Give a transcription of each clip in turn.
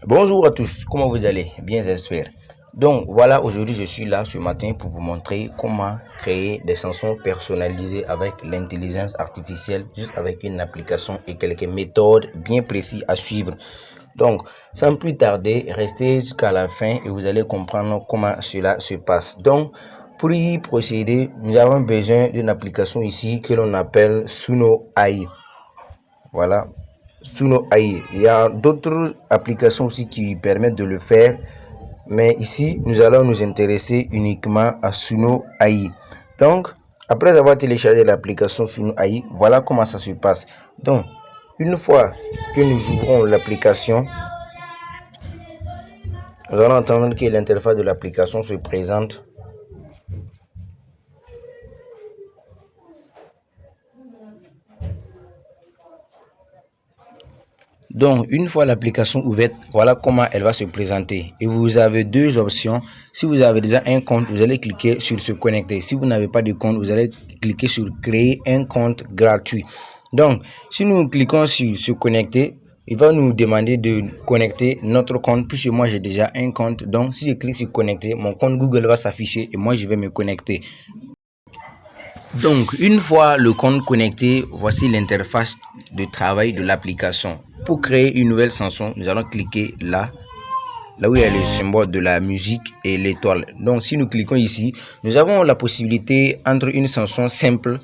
Bonjour à tous, comment vous allez? Bien, j'espère. Donc voilà, aujourd'hui je suis là ce matin pour vous montrer comment créer des chansons personnalisées avec l'intelligence artificielle, juste avec une application et quelques méthodes bien précises à suivre. Donc, sans plus tarder, restez jusqu'à la fin et vous allez comprendre comment cela se passe. Donc, pour y procéder, nous avons besoin d'une application ici que l'on appelle Suno AI. Voilà, Suno AI. Il y a d'autres applications aussi qui permettent de le faire, mais ici, nous allons nous intéresser uniquement à Suno AI. Donc, après avoir téléchargé l'application Suno AI, voilà comment ça se passe. Donc, une fois que nous ouvrons l'application, nous allons entendre que l'interface de l'application se présente. Donc, une fois l'application ouverte, voilà comment elle va se présenter. Et vous avez deux options. Si vous avez déjà un compte, vous allez cliquer sur se connecter. Si vous n'avez pas de compte, vous allez cliquer sur créer un compte gratuit. Donc, si nous cliquons sur se connecter, il va nous demander de connecter notre compte. Puisque moi, j'ai déjà un compte. Donc, si je clique sur connecter, mon compte Google va s'afficher et moi, je vais me connecter. Donc, une fois le compte connecté, voici l'interface de travail de l'application. Pour créer une nouvelle chanson, nous allons cliquer là où il y a le symbole de la musique et l'étoile. Donc, si nous cliquons ici, nous avons la possibilité entre une chanson simple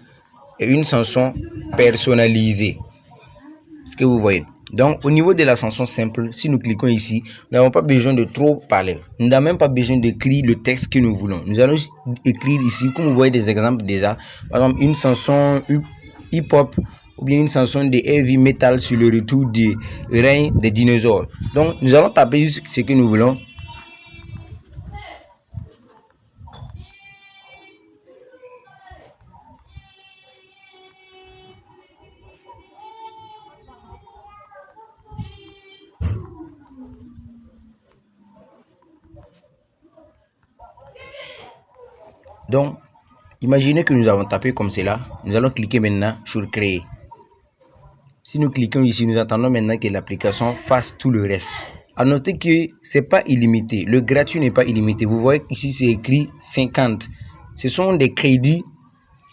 et une chanson personnalisée. Ce que vous voyez. Donc, au niveau de la chanson simple, si nous cliquons ici, nous n'avons pas besoin de trop parler. Nous n'avons même pas besoin d'écrire le texte que nous voulons. Nous allons écrire ici, comme vous voyez des exemples déjà. Par exemple, une chanson hip-hop ou bien une chanson de heavy metal sur le retour du règne des dinosaures. Donc, nous allons taper juste ce que nous voulons. Donc, imaginez que nous avons tapé comme cela. Nous allons cliquer maintenant sur créer. Si nous cliquons ici, nous attendons maintenant que l'application fasse tout le reste. À noter que c'est pas illimité. Le gratuit n'est pas illimité. Vous voyez ici, c'est écrit 50. Ce sont des crédits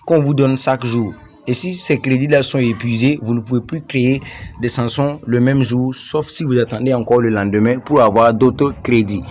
qu'on vous donne chaque jour. Et si ces crédits-là sont épuisés, vous ne pouvez plus créer des chansons le même jour, sauf si vous attendez encore le lendemain pour avoir d'autres crédits.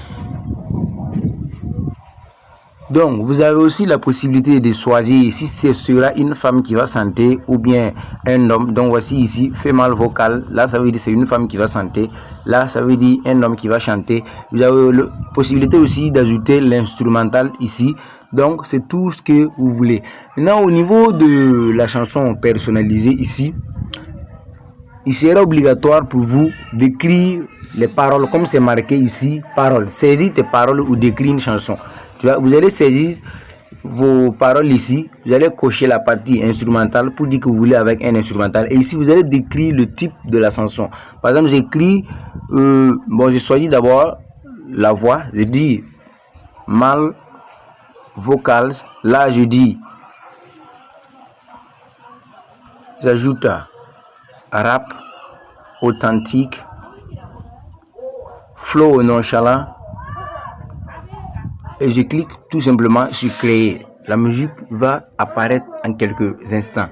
Donc, vous avez aussi la possibilité de choisir si ce sera une femme qui va chanter ou bien un homme. Donc, voici ici, female vocal. Là, ça veut dire c'est une femme qui va chanter. Là, ça veut dire un homme qui va chanter. Vous avez la possibilité aussi d'ajouter l'instrumental ici. Donc, c'est tout ce que vous voulez. Maintenant, au niveau de la chanson personnalisée ici, il sera obligatoire pour vous d'écrire les paroles comme c'est marqué ici, paroles. Saisis tes paroles ou d'écrire une chanson. Vous allez saisir vos paroles ici, vous allez cocher la partie instrumentale pour dire que vous voulez avec un instrumental. Et ici, vous allez décrire le type de la chanson. Par exemple, j'écris, je choisis d'abord la voix, je dis mal, vocals. Là, je dis, j'ajoute rap, authentique, flow nonchalant. Et je clique tout simplement sur créer. La musique va apparaître en quelques instants.